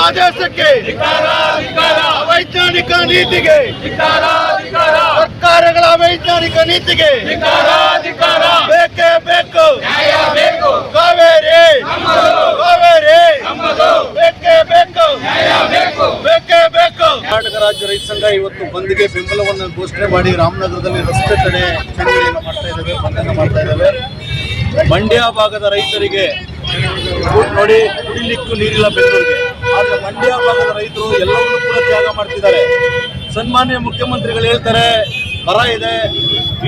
ಆದೇಶಕ್ಕೆ ಅವೈಜ್ಞಾನಿಕ ನೀತಿಗೆ ಸರ್ಕಾರಗಳ ಅವೈಜ್ಞಾನಿಕ ನೀತಿಗೆ ಬೇಕೇ ಬೇಕು ಕಾವೇರಿ ಬೇಕೇ ಬೇಕು ಬೇಕೇ ಬೇಕು. ಕರ್ನಾಟಕ ರಾಜ್ಯ ರೈತ ಸಂಘ ಇವತ್ತು ಬಂದ್ಗೆ ಬೆಂಬಲವನ್ನು ಘೋಷಣೆ ಮಾಡಿ ರಾಮನಗರದಲ್ಲಿ ರಸ್ತೆ ತಡೆ ಚಳವಳಿಯನ್ನು ಮಾಡ್ತಾ ಇದ್ದೇವೆ, ಬಂಧನ ಮಾಡ್ತಾ ಇದ್ದೇವೆ. ಮಂಡ್ಯ ಭಾಗದ ರೈತರಿಗೆ ನೋಡಿ ಕುಡಿಲಿಕ್ಕೂ ನೀರಿಲ್ಲ ಬೆಂಗಳೂರಿಗೆ. ಆದರೆ ಮಂಡ್ಯ ಭಾಗದ ರೈತರು ಎಲ್ಲವನ್ನೂ ಕೂಡ ತ್ಯಾಗ ಮಾಡ್ತಿದ್ದಾರೆ. ಸನ್ಮಾನ್ಯ ಮುಖ್ಯಮಂತ್ರಿಗಳು ಹೇಳ್ತಾರೆ ಬರ ಇದೆ,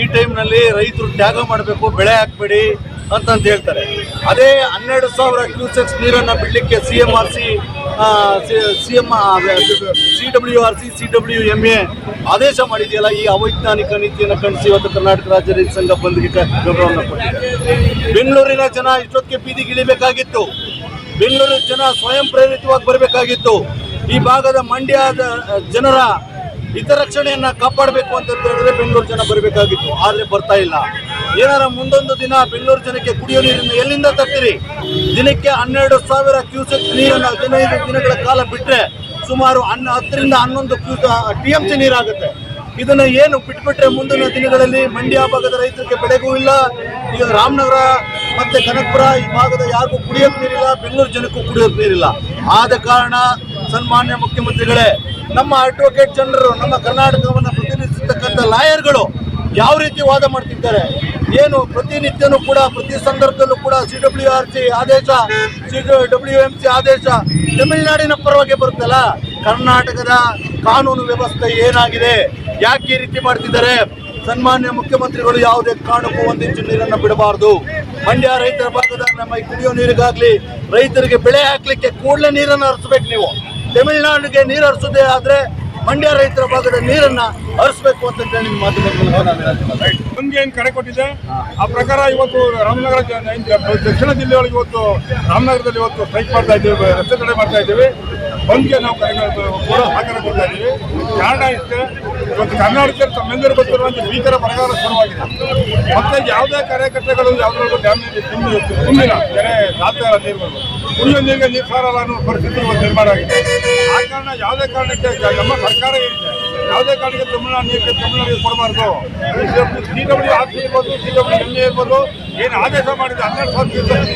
ಈ ಟೈಮ್ನಲ್ಲಿ ರೈತರು ತ್ಯಾಗ ಮಾಡಬೇಕು, ಬೆಳೆ ಹಾಕಬೇಡಿ ಅಂತ ಹೇಳ್ತಾರೆ. ಅದೇ 12,000 ಕ್ಯೂಸೆಕ್ಸ್ ನೀರನ್ನು ಬಿಡಲಿಕ್ಕೆ CWRC CWMA ಆದೇಶ ಮಾಡಿದೆಯಲ್ಲ, ಈ ಅವೈಜ್ಞಾನಿಕ ನೀತಿಯನ್ನು ಖಂಡಿಸಿ ಇವತ್ತು ಕರ್ನಾಟಕ ರಾಜ್ಯ ರೈತ ಸಂಘ ಬಂದ್ಗೆ ಗೌರವವನ್ನು ಕೊಟ್ಟಿದೆ. ಬೆಂಗಳೂರಿನ ಜನ ಇಷ್ಟೊತ್ತಿಗೆ ಬೀದಿಗಿಳಿಬೇಕಾಗಿತ್ತು. ಬೆಂಗಳೂರಿನ ಜನ ಸ್ವಯಂ ಪ್ರೇರಿತವಾಗಿ ಬರಬೇಕಾಗಿತ್ತು. ಈ ಭಾಗದ ಮಂಡ್ಯದ ಜನರ ಹಿತರಕ್ಷಣೆಯನ್ನ ಕಾಪಾಡಬೇಕು ಅಂತ ಹೇಳಿದ್ರೆ ಬೆಂಗಳೂರು ಜನ ಬರಬೇಕಾಗಿತ್ತು. ಆದರೆ ಬರ್ತಾ ಇಲ್ಲ. ಏನಾರ ಮುಂದೊಂದು ದಿನ ಬೆಂಗಳೂರು ಜನಕ್ಕೆ ಕುಡಿಯೋ ನೀರನ್ನು ಎಲ್ಲಿಂದ ತರ್ತೀರಿ? ದಿನಕ್ಕೆ 12,000 ಕ್ಯೂಸೆಕ್ ನೀರನ್ನು 15 ದಿನಗಳ ಕಾಲ ಬಿಟ್ಟರೆ ಸುಮಾರು 10 ರಿಂದ 11 TMC ನೀರಾಗುತ್ತೆ. ಇದನ್ನು ಏನು ಬಿಟ್ಬಿಟ್ರೆ ಮುಂದಿನ ದಿನಗಳಲ್ಲಿ ಮಂಡ್ಯ ಭಾಗದ ರೈತರಿಗೆ ಬೆಳೆಗೂ ಇಲ್ಲ, ಈಗ ರಾಮನಗರ ಮತ್ತೆ ಕನಕಪುರ ಈ ಭಾಗದ ಯಾರಿಗೂ ಕುಡಿಯೋಕೆ ನೀರಿಲ್ಲ, ಬೆಂಗಳೂರು ಜನಕ್ಕೂ ಕುಡಿಯೋಕೆ ನೀರಿಲ್ಲ. ಆದ ಕಾರಣ ಸನ್ಮಾನ್ಯ ಮುಖ್ಯಮಂತ್ರಿಗಳೇ, ನಮ್ಮ ಅಡ್ವೊಕೇಟ್ ಜನರು, ನಮ್ಮ ಕರ್ನಾಟಕವನ್ನು ಪ್ರತಿನಿಧಿಸತಕ್ಕಂಥ ಲಾಯರ್ಗಳು ಯಾವ ರೀತಿ ವಾದ ಮಾಡ್ತಿದ್ದಾರೆ, ಏನು ಪ್ರತಿನಿತ್ಯನೂ ಕೂಡ ಪ್ರತಿ ಸಂದರ್ಭದಲ್ಲೂ ಕೂಡ CWRC ಆದೇಶ, CWMC ಆದೇಶ ತಮಿಳುನಾಡಿನ ಪರವಾಗಿ ಬರುತ್ತಲ್ಲ. ಕರ್ನಾಟಕದ ಕಾನೂನು ವ್ಯವಸ್ಥೆ ಏನಾಗಿದೆ, ಯಾಕೆ ಈ ರೀತಿ ಮಾಡ್ತಿದ್ದಾರೆ? ಸನ್ಮಾನ್ಯ ಮುಖ್ಯಮಂತ್ರಿಗಳು ಯಾವುದೇ ಕಾರಣಕ್ಕೂ 1 ಇಂಚು ನೀರನ್ನು ಬಿಡಬಾರ್ದು. ಮಂಡ್ಯ ರೈತರ ಭಾಗದ ನಮ್ಮ ಕುಡಿಯೋ ನೀರಿಗಾಗಲಿ, ರೈತರಿಗೆ ಬೆಳೆ ಹಾಕಲಿಕ್ಕೆ ಕೂಡಲೇ ನೀರನ್ನು ಹರಿಸ್ಬೇಕು. ನೀವು ತಮಿಳುನಾಡಿಗೆ ನೀರು ಹರಿಸೋದೇ ಆದರೆ ಮಂಡ್ಯ ರೈತರ ಭಾಗದ ನೀರನ್ನ ಹರಿಸಬೇಕು ಅಂತ ಹೇಳಿ ನಮ್ಗೆ ಏನು ಕರೆ ಕೊಟ್ಟಿದೆ ಆ ಪ್ರಕಾರ ಇವತ್ತು ರಾಮನಗರ ದಕ್ಷಿಣ ಜಿಲ್ಲೆಯೊಳಗೆ ಇವತ್ತು ರಾಮನಗರದಲ್ಲಿ ಇವತ್ತು ಸ್ಟ್ರೈಕ್ ಮಾಡ್ತಾ ಇದ್ದೀವಿ, ರಸ್ತೆ ತಡೆ ಮಾಡ್ತಾ ಇದ್ದೀವಿ. ಬಂದ್ಗೆ ನಾವು ಕೂಡ ಸಹಕಾರ ಕೊಡ್ತಾ ಇದ್ದೀವಿ. ಕಾರಣ ಇಷ್ಟೇ, ಇವತ್ತು ಕರ್ನಾಟಕದಲ್ಲಿ ತಮ್ಮೆಲ್ಲರೂ ಗೊತ್ತಿರುವಂತೆ ಭೀಕರ ಬರಗಾಲ ಶುರುವಾಗಿದೆ. ಮತ್ತೆ ಯಾವುದೇ ಕಾರ್ಯಕರ್ತಗಳು ಯಾವುದ್ರಲ್ಲೂ ಡ್ಯಾಮ್ ತುಂಬಿಲ್ಲ, ಕೆರೆ ಸಾಧ್ಯ ನೀರು ಕುಡಿಯೋ ನೀರಿಗೆ ನೀರು ಸಾರಲ್ಲ ಅನ್ನೋ ಪರಿಸ್ಥಿತಿ ಇವತ್ತು ನಿರ್ಮಾಣ ಆಗಿದೆ. ಆ ಕಾರಣ ಯಾವುದೇ ಕಾರಣಕ್ಕೆ ನಮ್ಮ ಸರ್ಕಾರ ಏನಿದೆ, ಯಾವುದೇ ಕಾರಣಕ್ಕೆ ತಮಿಳುನಾಡಿಗೆ ಕೊಡಬಾರ್ದು. CWRC ಇರ್ಬೋದು, CWMA ಇರ್ಬೋದು, ಏನು ಆದೇಶ ಮಾಡಿದೆ 12,000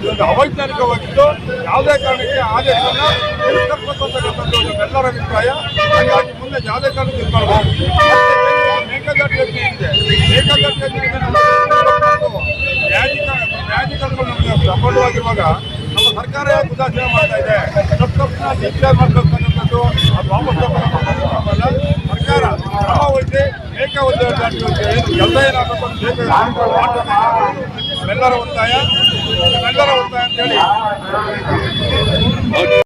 ಇದೊಂದು ಅವೈಜ್ಞಾನಿಕವಾಗಿದ್ದು, ಯಾವುದೇ ಕಾರಣಕ್ಕೆ ಆದೇಶವನ್ನು ತಿರಸ್ಕರಿಸತಕ್ಕಂಥದ್ದು ನಮ್ಮೆಲ್ಲರ ಅಭಿಪ್ರಾಯ. ಹಾಗಾಗಿ ಮುಂದೆ ಯಾವುದೇ ಕಾರಣಕ್ಕೆ ಇದು ಮಾಡಬಹುದು. ಮೇಕೆದಾಟು ಯೋಜನೆ ಇದೆ, ಮೇಕೆದಾಟು ಯೋಜನೆಗೆ ನ್ಯಾಯಾಧಿಕರಣಗಳು ನಮಗೆ ಸಫಲವಾಗಿರುವಾಗ ನಮ್ಮ ಸರ್ಕಾರ ಯಾಕೆ ಉದಾಸೀನ ಮಾಡ್ತಾ ಇದೆ? ತಪ್ಪನ್ನ ಡಿಕ್ಲೇರ್ ಮಾಡ್ತಕ್ಕಂಥದ್ದು ಅದು ವಾಪಸ್ ತಗೊಳ್ಳಲ್ಲ. ಸರ್ಕಾರ ಕ್ರಮ ವಹಿಸಿ ಏಕವದ್ಯ ಕೆಲಸ ಏನಾಗಬೇಕು ಅಂತ ನಮ್ಮೆಲ್ಲರ ಒತ್ತಾಯ ಅಂತೇಳಿ